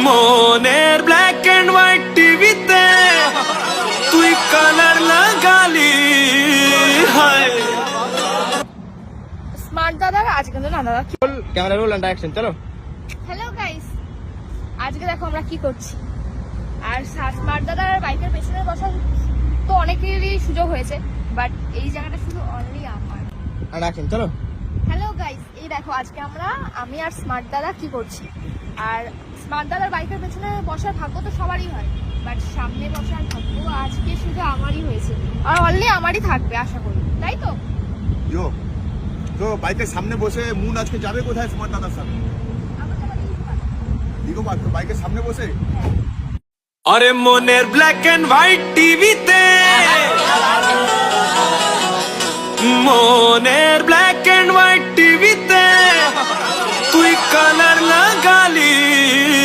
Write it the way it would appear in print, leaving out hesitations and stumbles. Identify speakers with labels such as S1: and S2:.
S1: মনের black and white টিভিতে তুই কালার লাগালি হায়।
S2: স্মার্ট দাদা আজকে কিন্তু না দাদা
S3: ক্যামেরা রোল এন্ড অ্যাকশন চলো।
S2: হ্যালো গাইস, আজকে দেখো আমরা কি করছি। আর স্মার্ট দাদার বাইকের পেছনে বসার তো অনেকেরই সুযোগ হয়েছে, বাট এই জায়গাটা শুধু অনলি আমার।
S3: এন্ড অ্যাকশন চলো।
S2: হ্যালো গাইস, এই দেখো আজকে আমি আর স্মার্ট দাদা কি করছি। আর স্মার্ট দাদার বাইকের পেছনে বসার ভাগ্য তো সবারই হয়, বাট সামনে বসার ভাগ্য আজকে শুধু আমারই হয়েছে, আর অনলি আমারই থাকবে আশা করি, তাই তো?
S4: ইয়ো তো বাইকের সামনে বসে মুন আজকে যাবে কোথায় স্মার্ট দাদার সাথে? দিগো বাদ তো বাইকের সামনে বসে
S1: আরে মনের ব্ল্যাক এন্ড হোয়াইট টিভিতে মনের ব্ল্যাক এন্ড হোয়াইট